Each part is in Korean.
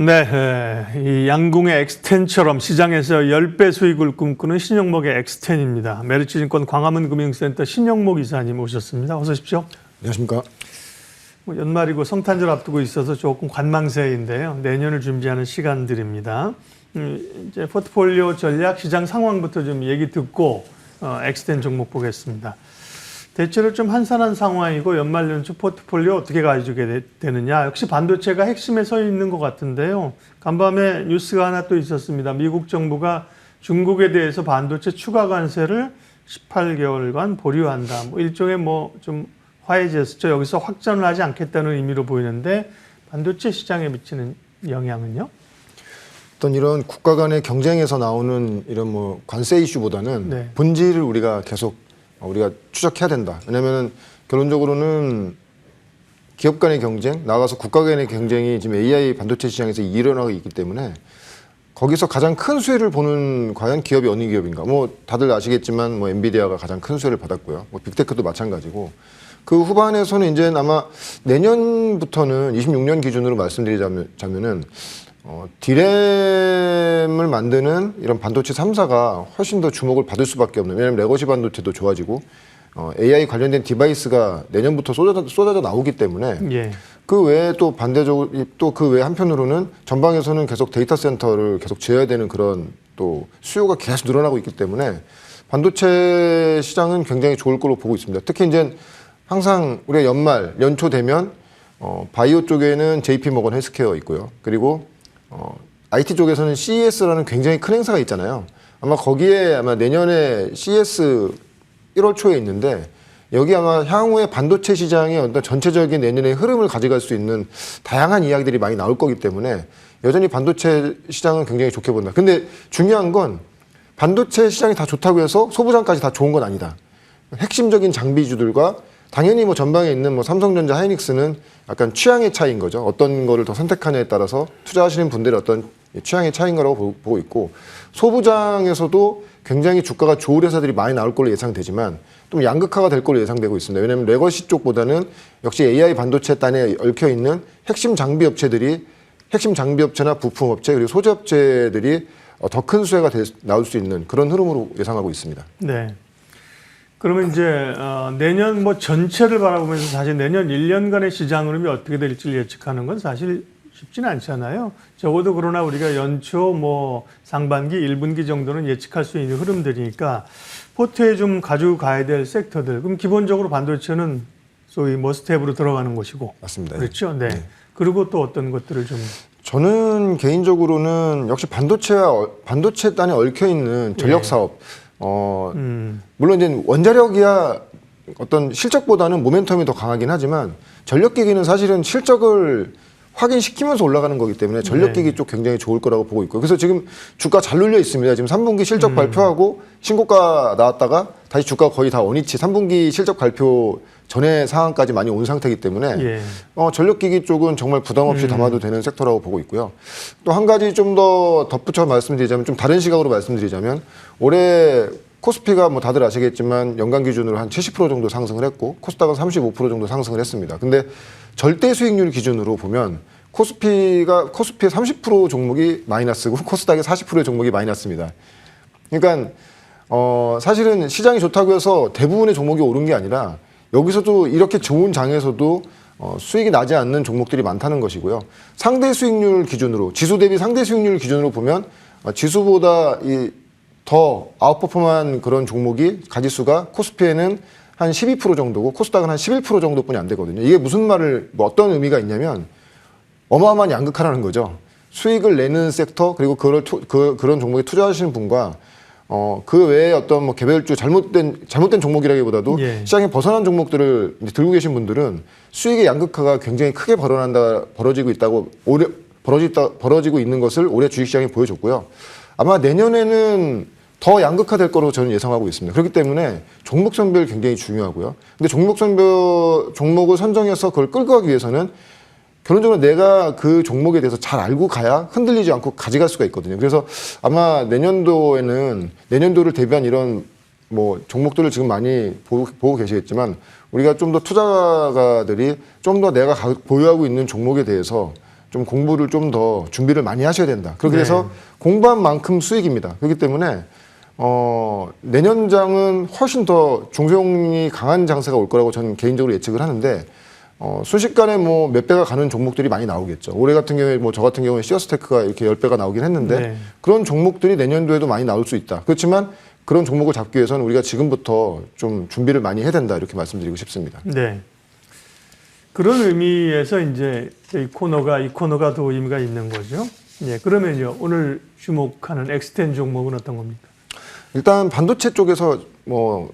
네, 이 양궁의 엑스텐처럼 시장에서 10배 수익을 꿈꾸는 신영목의 엑스텐입니다. 메리츠증권 광화문금융센터 신영목 이사님 오셨습니다. 어서 오십시오. 안녕하십니까. 연말이고 성탄절 앞두고 있어서 조금 관망세인데요. 내년을 준비하는 시간들입니다. 이제 포트폴리오 전략 시장 상황부터 좀 얘기 듣고 엑스텐 종목 보겠습니다. 대체로 좀 한산한 상황이고 연말 연초 포트폴리오 어떻게 가지게 되느냐. 역시 반도체가 핵심에 서 있는 것 같은데요. 간밤에 뉴스가 하나 또 있었습니다. 미국 정부가 중국에 대해서 반도체 추가 관세를 18개월간 보류한다. 뭐 일종의 좀 화해 제스처, 여기서 확전을 하지 않겠다는 의미로 보이는데 반도체 시장에 미치는 영향은요? 어떤 이런 국가 간의 경쟁에서 나오는 이런 관세 이슈보다는 본질을 우리가 추적해야 된다. 왜냐하면 결론적으로는 기업 간의 경쟁, 나아가서 국가 간의 경쟁이 지금 AI 반도체 시장에서 일어나고 있기 때문에 거기서 가장 큰 수혜를 보는 과연 기업이 어느 기업인가. 다들 아시겠지만 엔비디아가 가장 큰 수혜를 받았고요. 빅테크도 마찬가지고. 그 후반에서는 이제 아마 내년부터는 26년 기준으로 말씀드리자면은 디램을 만드는 이런 반도체 3사가 훨씬 더 주목을 받을 수밖에 없는. 왜냐하면 레거시 반도체도 좋아지고 AI 관련된 디바이스가 내년부터 쏟아져 나오기 때문에 그 외에 또 반대적으로 또 그 외 한편으로는 전방에서는 계속 데이터 센터를 계속 지어야 되는 그런 또 수요가 계속 늘어나고 있기 때문에 반도체 시장은 굉장히 좋을 걸로 보고 있습니다. 특히 이제 항상 우리가 연초 되면 바이오 쪽에는 JP 모건 헬스케어 있고요. 그리고 IT 쪽에서는 CES라는 굉장히 큰 행사가 있잖아요. 아마 거기에 내년에 CES 1월 초에 있는데 여기 아마 향후에 반도체 시장의 어떤 전체적인 내년의 흐름을 가져갈 수 있는 다양한 이야기들이 많이 나올 거기 때문에 여전히 반도체 시장은 굉장히 좋게 본다. 근데 중요한 건 반도체 시장이 다 좋다고 해서 소부장까지 다 좋은 건 아니다. 핵심적인 장비주들과 당연히 전방에 있는 삼성전자, 하이닉스는 약간 취향의 차이인 거죠. 어떤 거를 더 선택하냐에 따라서 투자하시는 분들의 어떤 취향의 차이인 거라고 보고 있고, 소부장에서도 굉장히 주가가 좋은 회사들이 많이 나올 걸로 예상되지만 좀 양극화가 될 걸로 예상되고 있습니다. 왜냐하면 레거시 쪽보다는 역시 AI 반도체 단에 얽혀 있는 핵심 장비 업체나 부품 업체 그리고 소재 업체들이 더 큰 수혜가 나올 수 있는 그런 흐름으로 예상하고 있습니다. 네. 그러면 이제 내년 전체를 바라보면서 사실 내년 1년간의 시장 흐름이 어떻게 될지 예측하는 건 사실 쉽지는 않잖아요. 적어도 그러나 우리가 연초 상반기 1분기 정도는 예측할 수 있는 흐름들이니까 포트에 좀 가지고 가야 될 섹터들. 그럼 기본적으로 반도체는 소위 머스트헵으로 들어가는 것이고. 맞습니다. 그렇죠. 네. 그리고 또 어떤 것들을 좀. 저는 개인적으로는 역시 반도체 단에 얽혀 있는 전력 사업. 물론 이제 원자력이야 어떤 실적보다는 모멘텀이 더 강하긴 하지만 전력기기는 사실은 실적을 확인시키면서 올라가는 거기 때문에 전력기기 쪽 굉장히 좋을 거라고 보고 있고요. 그래서 지금 주가 잘 눌려 있습니다. 지금 3분기 실적 발표하고 신고가 나왔다가 다시 주가가 거의 다 원위치 3분기 실적 발표 전에 상황까지 많이 온 상태이기 때문에 전력기기 쪽은 정말 부담 없이 담아도 되는 섹터라고 보고 있고요. 또 한 가지 좀 더 덧붙여 말씀드리자면 좀 다른 시각으로 말씀드리자면 올해 코스피가 다들 아시겠지만 연간 기준으로 한 70% 정도 상승을 했고 코스닥은 35% 정도 상승을 했습니다. 근데 절대 수익률 기준으로 보면 코스피의 30% 종목이 마이너스고 코스닥의 40%의 종목이 마이너스입니다. 그러니까 사실은 시장이 좋다고 해서 대부분의 종목이 오른 게 아니라 여기서도 이렇게 좋은 장에서도 수익이 나지 않는 종목들이 많다는 것이고요. 상대 수익률 기준으로 지수 대비 상대 수익률 기준으로 보면 지수보다 더 아웃퍼폼한 그런 종목이 가지수가 코스피에는 한 12% 정도고 코스닥은 한 11% 정도뿐이 안 되거든요. 이게 무슨 어떤 의미가 있냐면 어마어마한 양극화라는 거죠. 수익을 내는 섹터 그리고 그런 종목에 투자하시는 분과 그 외에 어떤 개별주 잘못된 종목이라기보다도 시장에 벗어난 종목들을 들고 계신 분들은 수익의 양극화가 굉장히 크게 벌어지고 있는 것을 올해 주식시장이 보여줬고요. 아마 내년에는 더 양극화될 거로 저는 예상하고 있습니다. 그렇기 때문에 종목 선별 굉장히 중요하고요. 근데 종목을 선정해서 그걸 끌고 가기 위해서는 결론적으로 내가 그 종목에 대해서 잘 알고 가야 흔들리지 않고 가져갈 수가 있거든요. 그래서 아마 내년도를 대비한 이런 종목들을 지금 많이 보고 계시겠지만 우리가 좀 더 투자가들이 좀 더 내가 보유하고 있는 종목에 대해서 좀 공부를 좀 더 준비를 많이 하셔야 된다. 그렇게 네. 해서 공부한 만큼 수익입니다. 그렇기 때문에 내년장은 훨씬 더 중소형이 강한 장세가 올 거라고 저는 개인적으로 예측을 하는데 순식간에 뭐 몇 배가 가는 종목들이 많이 나오겠죠. 올해 같은 경우에 뭐 저 같은 경우에 시어스테크가 이렇게 10배가 나오긴 했는데 네. 그런 종목들이 내년도에도 많이 나올 수 있다. 그렇지만 그런 종목을 잡기 위해서는 우리가 지금부터 좀 준비를 많이 해야 된다. 이렇게 말씀드리고 싶습니다. 네. 그런 의미에서 이제 이 코너가 더 의미가 있는 거죠. 예. 그러면요. 오늘 주목하는 엑스텐 종목은 어떤 겁니까? 일단 반도체 쪽에서 뭐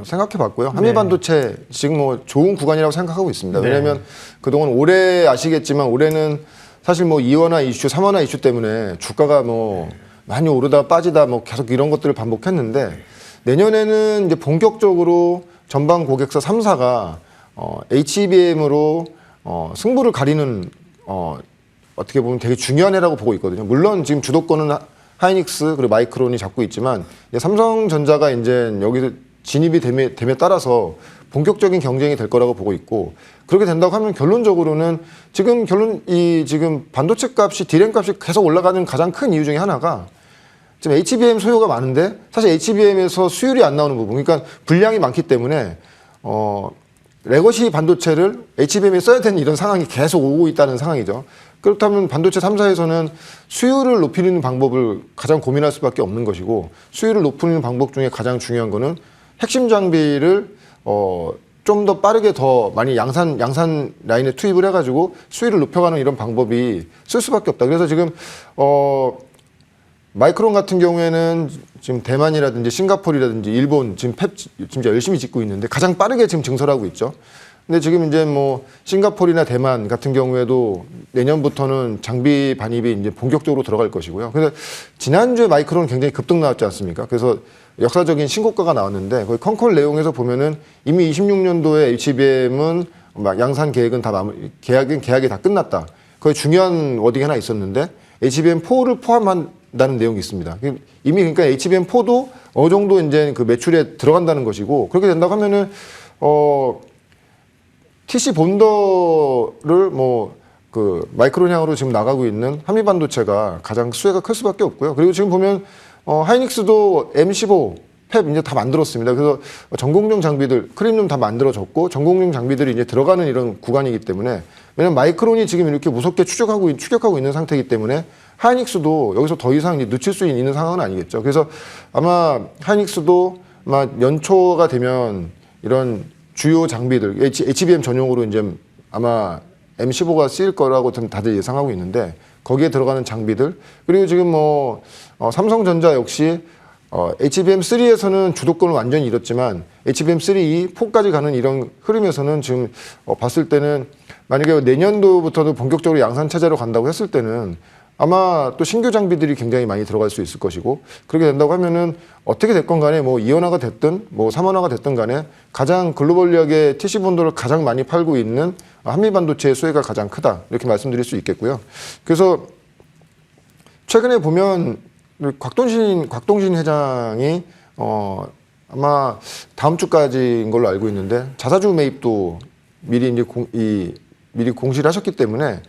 생각해 봤고요. 한미 반도체 지금 뭐 좋은 구간이라고 생각하고 있습니다. 네. 왜냐하면 그동안 올해 아시겠지만 올해는 사실 뭐 2원화 이슈, 3원화 이슈 때문에 주가가 뭐 많이 오르다 빠지다 뭐 계속 이런 것들을 반복했는데 내년에는 이제 본격적으로 전방 고객사 3사가 HBM으로 승부를 가리는 어떻게 보면 되게 중요한 해라고 보고 있거든요. 물론 지금 주도권은 하이닉스 그리고 마이크론이 잡고 있지만 이제 삼성전자가 이제 여기서 진입이 됨에 따라서 본격적인 경쟁이 될 거라고 보고 있고 그렇게 된다고 하면 결론적으로는 지금 반도체 값이 디램 값이 계속 올라가는 가장 큰 이유 중에 하나가 지금 HBM 소요가 많은데 사실 HBM에서 수율이 안 나오는 부분 그러니까 분량이 많기 때문에 레거시 반도체를 HBM에 써야 되는 이런 상황이 계속 오고 있다는 상황이죠. 그렇다면 반도체 3사에서는 수율을 높이는 방법을 가장 고민할 수밖에 없는 것이고 수율을 높이는 방법 중에 가장 중요한 거는 핵심 장비를 좀 더 빠르게 더 많이 양산 라인에 투입을 해가지고 수율을 높여가는 이런 방법이 쓸 수밖에 없다. 그래서 지금 마이크론 같은 경우에는 지금 대만이라든지 싱가포르라든지 일본 지금 진짜 열심히 짓고 있는데 가장 빠르게 지금 증설하고 있죠. 근데 지금 이제 뭐 싱가포르나 대만 같은 경우에도 내년부터는 장비 반입이 이제 본격적으로 들어갈 것이고요. 그래서 지난주에 마이크론 굉장히 급등 나왔지 않습니까? 그래서 역사적인 신고가가 나왔는데 거기 컨콜 내용에서 보면은 이미 26년도에 HBM은 양산 계획은 다 계약이 다 끝났다. 거기 중요한 워딩이 하나 있었는데 HBM4를 포함한다는 내용이 있습니다. 이미 그러니까 HBM4도 어느 정도 이제 그 매출에 들어간다는 것이고 그렇게 된다고 하면은 TC 본더를 마이크론 향으로 지금 나가고 있는 한미 반도체가 가장 수혜가 클 수밖에 없고요. 그리고 지금 보면 하이닉스도 M15 팹 이제 다 만들었습니다. 그래서 전공용 장비들 크림룸 다 만들어졌고 전공용 장비들이 이제 들어가는 이런 구간이기 때문에 왜냐면 마이크론이 지금 이렇게 무섭게 추격하고 있는 상태이기 때문에 하이닉스도 여기서 더 이상 이제 늦출 수 있는 상황은 아니겠죠. 그래서 아마 하이닉스도 아마 연초가 되면 이런 주요 장비들 HBM 전용으로 이제 아마 M15가 쓰일 거라고 좀 다들 예상하고 있는데 거기에 들어가는 장비들 그리고 지금 삼성전자 역시 HBM3에서는 주도권을 완전히 잃었지만 HBM3, 4까지 가는 이런 흐름에서는 지금 봤을 때는 만약에 내년도부터도 본격적으로 양산 체제로 간다고 했을 때는 아마 또 신규 장비들이 굉장히 많이 들어갈 수 있을 것이고 그렇게 된다고 하면은 어떻게 됐건 간에 2원화가 됐든 3원화가 됐든 간에 가장 글로벌리하게 TC 본도를 가장 많이 팔고 있는 한미 반도체의 수혜가 가장 크다 이렇게 말씀드릴 수 있겠고요. 그래서 최근에 보면 곽동신 회장이 아마 다음 주까지인 걸로 알고 있는데 자사주 매입도 미리 이제 미리 공시를 하셨기 때문에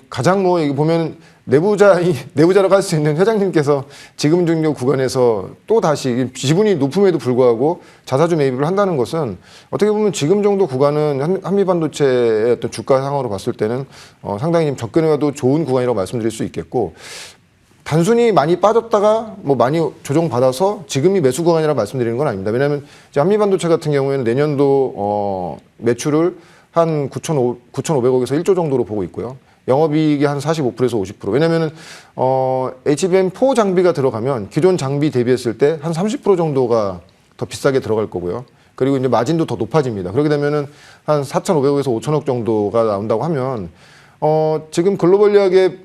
가장 이거 보면 내부자라고 할 수 있는 회장님께서 지금 중요 구간에서 또 다시 지분이 높음에도 불구하고 자사주 매입을 한다는 것은 어떻게 보면 지금 정도 구간은 한미 반도체의 어떤 주가 상황으로 봤을 때는 상당히 접근해도 좋은 구간이라고 말씀드릴 수 있겠고 단순히 많이 빠졌다가 많이 조정받아서 지금이 매수 구간이라고 말씀드리는 건 아닙니다. 왜냐하면 한미 반도체 같은 경우에는 내년도 매출을 한 9,500억에서 1조 정도로 보고 있고요. 영업이익이 한 45%에서 50%. 왜냐면은 HBM4 장비가 들어가면 기존 장비 대비했을 때 한 30% 정도가 더 비싸게 들어갈 거고요. 그리고 이제 마진도 더 높아집니다. 그렇게 되면은 한 4,500억에서 5,000억 정도가 나온다고 하면 지금 글로벌리하게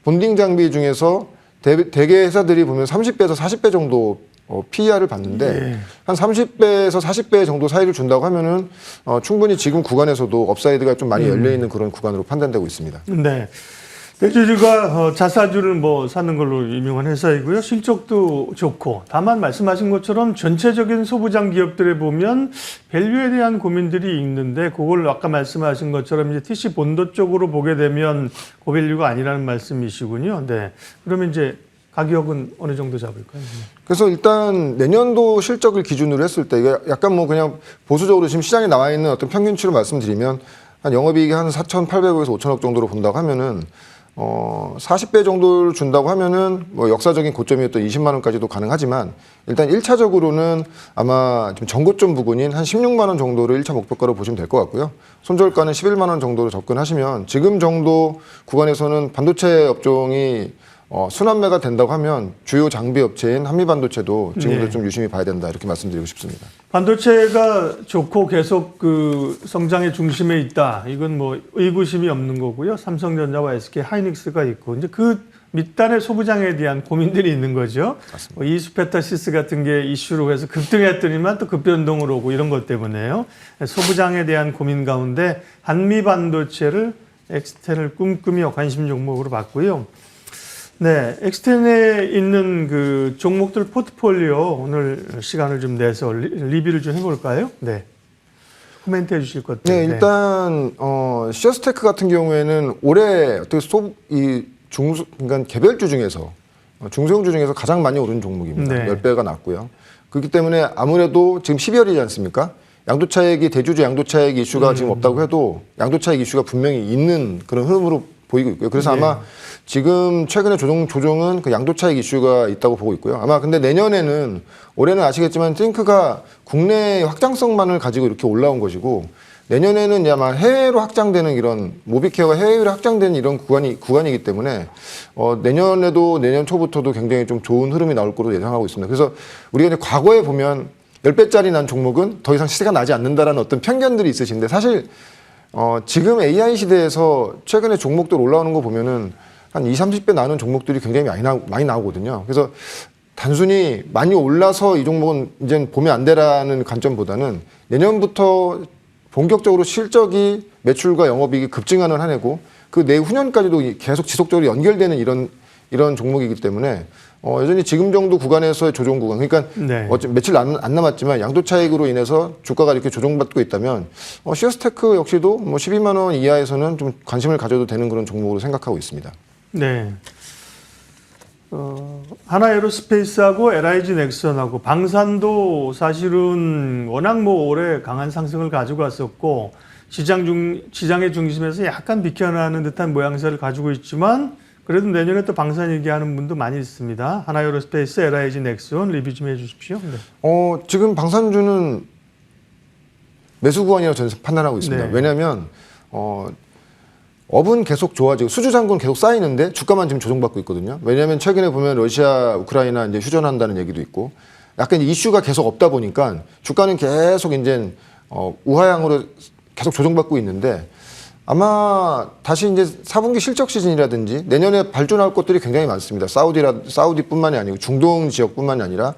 본딩 장비 중에서 대개 회사들이 보면 30배에서 40배 정도 PER을 받는데 한 30배에서 40배 정도 사이를 준다고 하면은 충분히 지금 구간에서도 업사이드가 좀 많이 열려 있는 그런 구간으로 판단되고 있습니다. 네. 대주주가 자사주를 뭐 사는 걸로 유명한 회사이고요. 실적도 좋고, 다만 말씀하신 것처럼 전체적인 소부장 기업들에 보면 밸류에 대한 고민들이 있는데, 그걸 아까 말씀하신 것처럼 이제 TC 본도 쪽으로 보게 되면 고밸류가 아니라는 말씀이시군요. 네. 그러면 이제 가격은 어느 정도 잡을까요? 그래서 일단 내년도 실적을 기준으로 했을 때 이게 약간 뭐 그냥 보수적으로 지금 시장에 나와 있는 어떤 평균치로 말씀드리면 한 영업이익이 한 4,800억에서 5천억 정도로 본다고 하면은 40배 정도를 준다고 하면은 뭐 역사적인 고점이었던 20만 원까지도 가능하지만 일단 1차적으로는 아마 좀 전고점 부근인 한 16만 원 정도를 1차 목표가로 보시면 될 것 같고요. 손절가는 11만 원 정도로 접근하시면 지금 정도 구간에서는 반도체 업종이 순환매가 된다고 하면 주요 장비 업체인 한미반도체도 지금부터 네. 좀 유심히 봐야 된다 이렇게 말씀드리고 싶습니다. 반도체가 좋고 계속 그 성장의 중심에 있다. 이건 뭐 의구심이 없는 거고요. 삼성전자와 SK 하이닉스가 있고 이제 그 밑단의 소부장에 대한 고민들이 있는 거죠. 뭐 이수페타시스 같은 게 이슈로 해서 급등했더니만 또 급변동을 오고 이런 것 때문에요. 소부장에 대한 고민 가운데 한미반도체를 엑스텐을 꼼꼼히 관심 종목으로 봤고요. 네, 엑스텐에 있는 그 종목들 포트폴리오 오늘 시간을 좀 내서 리뷰를 좀 해볼까요? 네, 코멘트 해주실 것들. 네, 일단 시어스테크 같은 경우에는 올해 어떻게 그러니까 개별주 중에서 중소형주 중에서 가장 많이 오른 종목입니다. 네. 10배가 났고요. 그렇기 때문에 아무래도 지금 12월이지 않습니까? 양도차익이 대주주 양도차익 이슈가 지금 없다고 해도 양도차익 이슈가 분명히 있는 그런 흐름으로 보이고 있고요. 그래서 네. 아마 지금 최근에 조정은 그 양도차익 이슈가 있다고 보고 있고요. 아마 근데 내년에는 올해는 아시겠지만 띵크가 국내 확장성만을 가지고 이렇게 올라온 것이고 내년에는 아마 해외로 확장되는 이런 모비케어가 해외로 확장되는 이런 구간이기 때문에 내년에도 내년 초부터도 굉장히 좀 좋은 흐름이 나올 거로 예상하고 있습니다. 그래서 우리가 이제 과거에 보면 10배짜리 난 종목은 더 이상 시세가 나지 않는다라는 어떤 편견들이 있으신데 사실 지금 AI 시대에서 최근에 종목들 올라오는 거 보면은 한 20, 30배 나는 종목들이 굉장히 많이 나오거든요. 그래서 단순히 많이 올라서 이 종목은 이제 보면 안 되라는 관점보다는 내년부터 본격적으로 실적이 매출과 영업이익이 급증하는 한 해고 그 내후년까지도 계속 지속적으로 연결되는 이런 종목이기 때문에 여전히 지금 정도 구간에서의 조정 구간, 그러니까 네. 며칠 안 남았지만 양도 차익으로 인해서 주가가 이렇게 조정받고 있다면 시어스테크 역시도 뭐 12만 원 이하에서는 좀 관심을 가져도 되는 그런 종목으로 생각하고 있습니다. 네. 하나에로스페이스하고 LIG 넥슨하고 방산도 사실은 워낙 뭐 올해 강한 상승을 가지고 왔었고 시장의 중심에서 약간 비켜나는 듯한 모양새를 가지고 있지만 그래도 내년에 또 방산 얘기하는 분도 많이 있습니다. 하나에로스페이스, LIG 넥슨 리뷰 좀 해주십시오. 네. 지금 방산주는 매수 구간이라고 저는 판단하고 있습니다. 네. 왜냐하면 업은 계속 좋아지고 수주 잔고는 계속 쌓이는데 주가만 지금 조정받고 있거든요. 왜냐하면 최근에 보면 러시아, 우크라이나 이제 휴전한다는 얘기도 있고 약간 이슈가 계속 없다 보니까 주가는 계속 이제 우하향으로 계속 조정받고 있는데 아마 다시 이제 4분기 실적 시즌이라든지 내년에 발전할 것들이 굉장히 많습니다. 사우디뿐만이 아니고 중동 지역뿐만이 아니라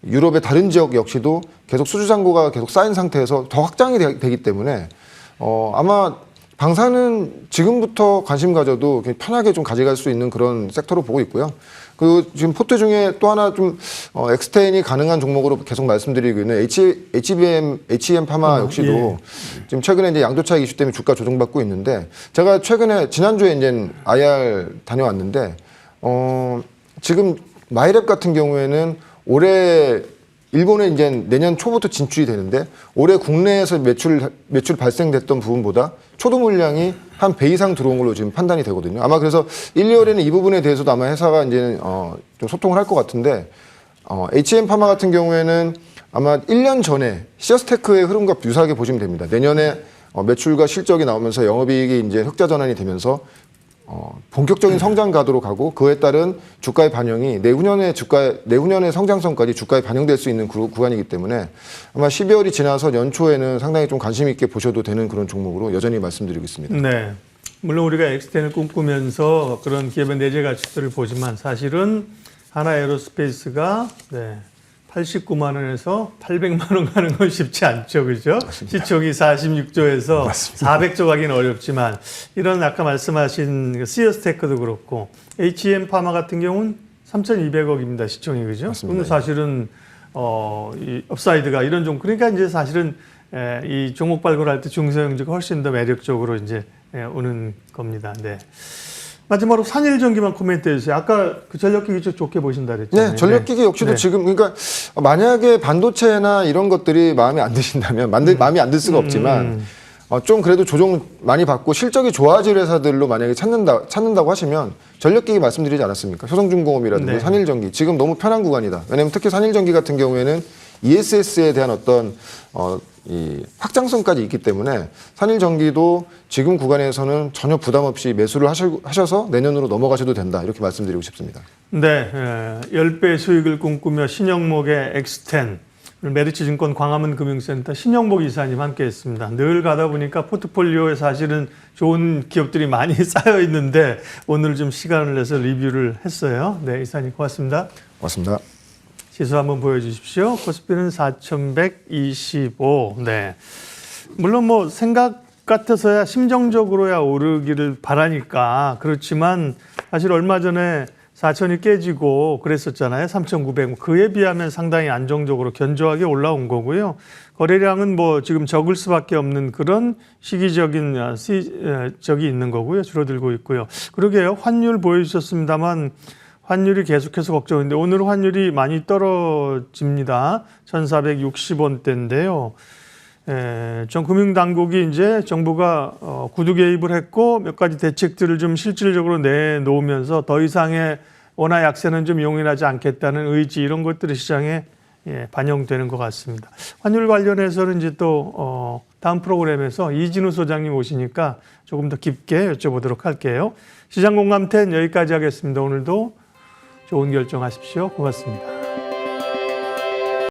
유럽의 다른 지역 역시도 계속 수주 잔고가 계속 쌓인 상태에서 더 확장이 되기 때문에 아마 방산은 지금부터 관심 가져도 편하게 좀 가져갈 수 있는 그런 섹터로 보고 있고요. 그리고 지금 포트 중에 또 하나 좀 엑스텐이 가능한 종목으로 계속 말씀드리고 있는 HEM 파마 역시도 예. 지금 최근에 이제 양도차익 이슈 때문에 주가 조정받고 있는데 제가 최근에 지난주에 이제 IR 다녀왔는데 지금 마이랩 같은 경우에는 올해 일본에 이제 내년 초부터 진출이 되는데 올해 국내에서 매출 발생됐던 부분보다 초도 물량이 한 배 이상 들어온 걸로 지금 판단이 되거든요. 아마 그래서 1, 2월에는 이 부분에 대해서도 아마 회사가 이제 좀 소통을 할 것 같은데 HM 파마 같은 경우에는 아마 1년 전에 시어스테크의 흐름과 유사하게 보시면 됩니다. 내년에 매출과 실적이 나오면서 영업이익이 이제 흑자 전환이 되면서 본격적인 성장 가도록 하고 그에 따른 주가의 반영이 내후년의 성장성까지 주가에 반영될 수 있는 구간이기 때문에 아마 12월이 지나서 연초에는 상당히 좀 관심 있게 보셔도 되는 그런 종목으로 여전히 말씀드리고 있습니다. 네. 물론 우리가 엑스텐을 꿈꾸면서 그런 기업의 내재 가치들을 보지만 사실은 하나에로스페이스가 89만 원에서 800만 원 가는 건 쉽지 않죠. 그죠? 시총이 46조에서 400조 가기는 어렵지만 이런 아까 말씀하신 그 시어스테크도 그렇고 HM 파마 같은 경우는 3,200억입니다. 시총이. 그죠? 맞습니다. 그럼 사실은 이 업사이드가 이런 종 그러니까 이제 사실은 이 종목 발굴할 때 중소형주가 훨씬 더 매력적으로 이제 오는 겁니다. 네. 마지막으로 산일전기만 코멘트해 주세요. 아까 그 전력기기 좀 좋게 보신다 그랬잖아요. 네, 전력기기 역시도 네. 지금 그러니까 만약에 반도체나 이런 것들이 마음에 안 드신다면 마음에 안 들 수가 없지만 좀 그래도 조정 많이 받고 실적이 좋아질 회사들로 만약에 찾는다고 하시면 전력기기 말씀드리지 않았습니까? 효성중공업이라든지 네. 산일전기 지금 너무 편한 구간이다. 왜냐하면 특히 산일전기 같은 경우에는 ESS에 대한 어떤 이 확장성까지 있기 때문에 산일전기도 지금 구간에서는 전혀 부담 없이 매수를 하셔서 내년으로 넘어가셔도 된다. 이렇게 말씀드리고 싶습니다. 네, 10배 수익을 꿈꾸며 신영목의 엑스텐 메리츠증권 광화문 금융센터 신영복 이사님 함께했습니다. 늘 가다 보니까 포트폴리오에 사실은 좋은 기업들이 많이 쌓여 있는데 오늘 좀 시간을 내서 리뷰를 했어요. 네, 이사님 고맙습니다. 고맙습니다. 지수 한번 보여주십시오. 코스피는 4,125. 네. 물론 뭐 생각 같아서야 심정적으로야 오르기를 바라니까 그렇지만 사실 얼마 전에 4,000이 깨지고 그랬었잖아요. 3,900. 그에 비하면 상당히 안정적으로 견조하게 올라온 거고요. 거래량은 뭐 지금 적을 수밖에 없는 그런 시기적인 적이 있는 거고요. 줄어들고 있고요. 그러게요. 환율 보여주셨습니다만 환율이 계속해서 걱정인데 오늘 환율이 많이 떨어집니다. 1,460원대인데요. 전 금융당국이 이제 정부가 구두 개입을 했고 몇 가지 대책들을 좀 실질적으로 내놓으면서 더 이상의 원화 약세는 좀 용인하지 않겠다는 의지 이런 것들이 시장에 반영되는 것 같습니다. 환율 관련해서는 이제 또 다음 프로그램에서 이진우 소장님 오시니까 조금 더 깊게 여쭤보도록 할게요. 시장공감텐 여기까지 하겠습니다. 오늘도 좋은 결정하십시오. 고맙습니다.